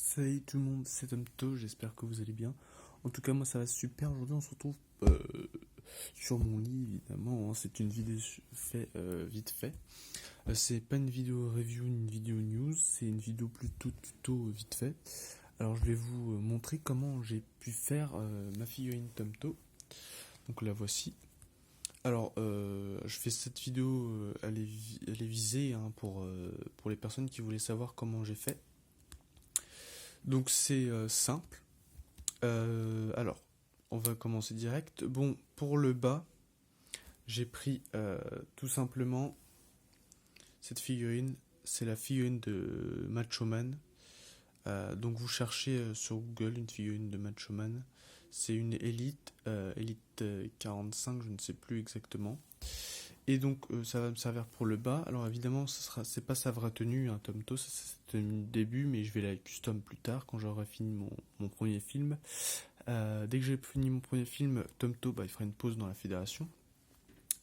Salut tout le monde, c'est Tomto, j'espère que vous allez bien. En tout cas, moi ça va super. Aujourd'hui, on se retrouve euh, sur mon lit, évidemment. Hein. C'est une vidéo vite fait. C'est pas une vidéo review, ni une vidéo news, c'est une vidéo plutôt tuto vite fait. Alors, je vais vous montrer comment j'ai pu faire ma figurine Tomto. Donc, la voici. Alors, je fais cette vidéo, elle est visée hein, pour les personnes qui voulaient savoir comment j'ai fait. Donc, c'est simple. Alors, on va commencer direct. Bon, pour le bas, j'ai pris tout simplement cette figurine. C'est la figurine de Macho Man. Donc, vous cherchez sur Google une figurine de Macho Man. C'est une Elite, Elite 45, je ne sais plus exactement. Et donc, ça va me servir pour le bas. Alors, évidemment, c'est pas sa vraie tenue, un Tomto, c'est sa tenue de début, mais je vais la custom plus tard quand j'aurai fini mon premier film. Dès que j'ai fini mon premier film, Tomto, il fera une pause dans la fédération.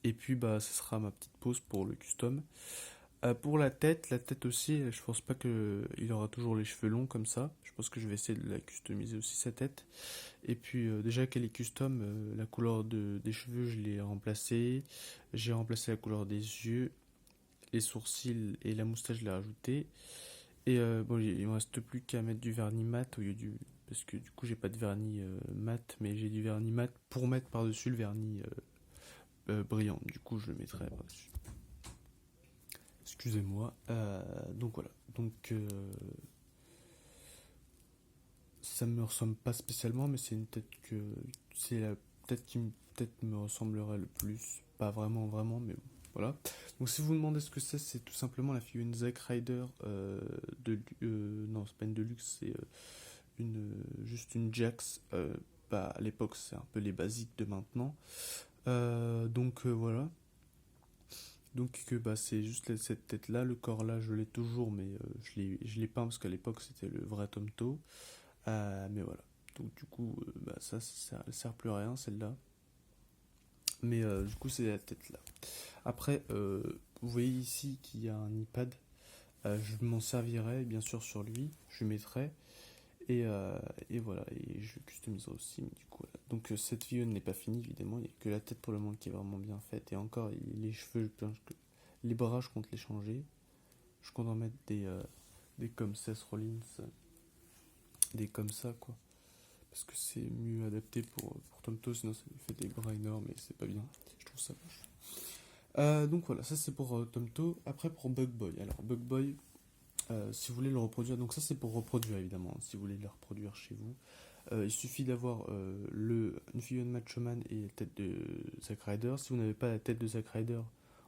Et puis, ce sera ma petite pause pour le custom. Pour la tête aussi, je pense pas qu'il aura toujours les cheveux longs comme ça. Je pense que je vais essayer de la customiser aussi, sa tête. Et puis, déjà qu'elle est custom, la couleur des cheveux, je l'ai remplacée. J'ai remplacé la couleur des yeux, les sourcils et la moustache, je l'ai rajoutée. Et bon, il me reste plus qu'à mettre du vernis mat au lieu du. Parce que du coup, j'ai pas de vernis mat, mais j'ai du vernis mat pour mettre par-dessus le vernis brillant. Du coup, je le mettrai par-dessus. Excusez-moi. Donc voilà. Donc ça me ressemble pas spécialement, mais c'est une tête que. C'est la tête qui peut-être me ressemblerait le plus. Pas vraiment, vraiment, mais bon. Voilà. Donc si vous me demandez ce que c'est tout simplement la figurine Zack Ryder non, c'est pas une Deluxe, c'est juste une Jax. À l'époque, c'est un peu les basiques de maintenant. Voilà. Donc c'est juste cette tête-là. Le corps là, je l'ai toujours, mais je l'ai peint parce qu'à l'époque, c'était le vrai Tomto. Mais voilà. Donc du coup, elle sert plus à rien, celle-là. Mais du coup, c'est la tête là. Après, vous voyez ici qu'il y a un iPad. Je m'en servirai bien sûr sur lui. Je lui mettrai. Et voilà, et je customiserai aussi, mais du coup, voilà. Donc cette figurine n'est pas finie, évidemment, il n'y a que la tête pour le moment qui est vraiment bien faite, et encore, les cheveux, les bras, je compte les changer. Je compte en mettre des comme Seth Rollins, des comme ça, quoi. Parce que c'est mieux adapté pour Tomto, sinon ça lui fait des bras énormes, et c'est pas bien. Je trouve ça moche. Donc voilà, ça c'est pour Tomto. Après pour Bug Boy. Alors Bug Boy, si vous voulez le reproduire, donc ça c'est pour reproduire évidemment, hein, si vous voulez le reproduire chez vous. Il suffit d'avoir une figurine Macho Man et la tête de Zack Ryder. Si vous n'avez pas la tête de Zack Ryder,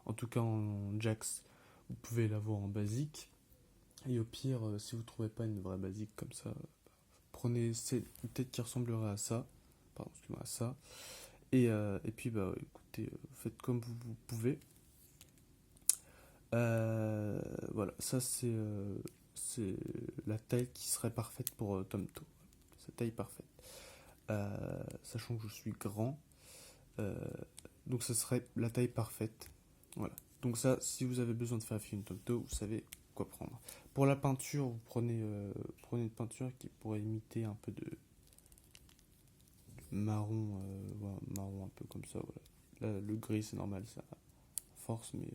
en tout cas en Jax, vous pouvez l'avoir en basique. Et au pire, si vous ne trouvez pas une vraie basique comme ça, prenez une tête qui ressemblerait à ça. Pardon, excusez-moi, à ça. Et puis, écoutez, faites comme vous pouvez. Voilà, ça c'est la taille qui serait parfaite pour Tomto. Sa taille parfaite. Sachant que je suis grand. Euh, donc ça serait la taille parfaite. Voilà. Donc ça, si vous avez besoin de faire une Tomto, vous savez quoi prendre. Pour la peinture, vous prenez une peinture qui pourrait imiter un peu de marron, voilà, marron un peu comme ça. Voilà. Là, le gris c'est normal, ça force, mais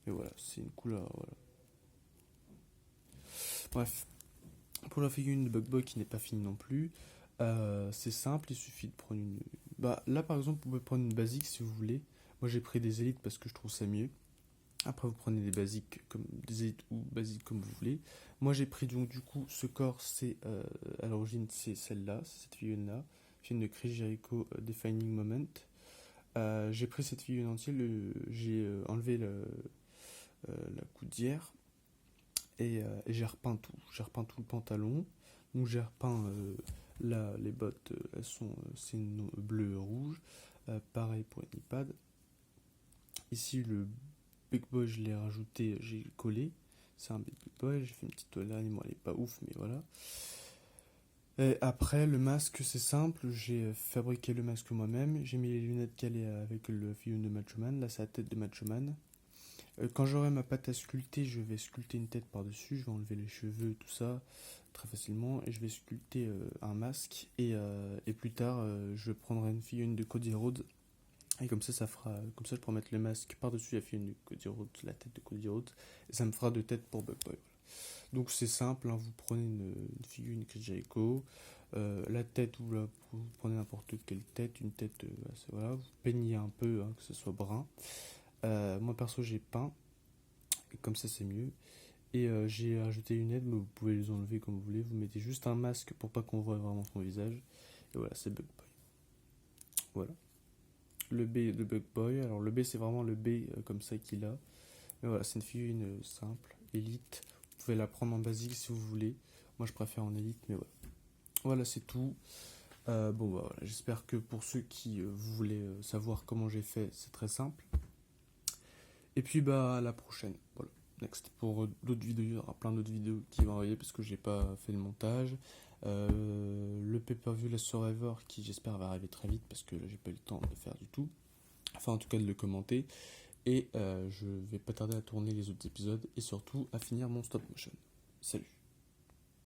voilà, c'est une couleur. Voilà. Bref, pour la figurine de Bug Boy qui n'est pas finie non plus, c'est simple, il suffit de prendre une. Là par exemple, vous pouvez prendre une basique si vous voulez. Moi j'ai pris des élites parce que je trouve ça mieux. Après vous prenez des basiques comme des élites ou basiques comme vous voulez. Moi j'ai pris donc du coup ce corps, c'est à l'origine c'est celle-là, c'est cette figurine-là, figurine de Chris Jericho Defining Moment. J'ai pris cette figurine entière, j'ai enlevé la coudière et j'ai repeint tout. J'ai repeint tout le pantalon. Donc j'ai repeint là les bottes, elles sont c'est bleu et rouge. Pareil pour les iPad. Ici le Big Boy je l'ai rajouté, j'ai collé. C'est un Big Boy, j'ai fait une petite toile, moi elle est pas ouf mais voilà. Et après le masque c'est simple, j'ai fabriqué le masque moi-même, j'ai mis les lunettes calées avec le figurine de Macho Man, là c'est la tête de Macho Man. Quand j'aurai ma pâte à sculpter, je vais sculpter une tête par-dessus, je vais enlever les cheveux, tout ça, très facilement, et je vais sculpter un masque, et plus tard, je prendrai une figurine de Cody Rhodes, et comme ça fera, comme ça je pourrai mettre le masque par-dessus la figurine de Cody Rhodes, la tête de Cody Rhodes, et ça me fera deux têtes pour Bug Boy. Donc c'est simple, hein, vous prenez une figurine Chris Jericho, la tête, vous prenez n'importe quelle tête, une tête, voilà, vous peignez un peu, hein, que ce soit brun. Moi perso j'ai peint, et comme ça c'est mieux. Et j'ai ajouté une aide, mais vous pouvez les enlever comme vous voulez. Vous mettez juste un masque pour pas qu'on voit vraiment son visage. Et voilà, c'est Bug Boy. Voilà. Le B de Bug Boy. Alors le B c'est vraiment le B comme ça qu'il a. Mais voilà, c'est une figurine simple, élite. Vous pouvez la prendre en basique si vous voulez. Moi je préfère en élite, mais voilà. Voilà, c'est tout. Bon, bah, voilà. J'espère que pour ceux qui voulaient savoir comment j'ai fait, c'est très simple. Et puis bah à la prochaine. Voilà. Next. Pour d'autres vidéos, il y aura plein d'autres vidéos qui vont arriver parce que j'ai pas fait le montage. Le pay-per-view La Survivor qui j'espère va arriver très vite parce que là j'ai pas eu le temps de le faire du tout. Enfin en tout cas de le commenter. Et je vais pas tarder à tourner les autres épisodes et surtout à finir mon stop motion. Salut.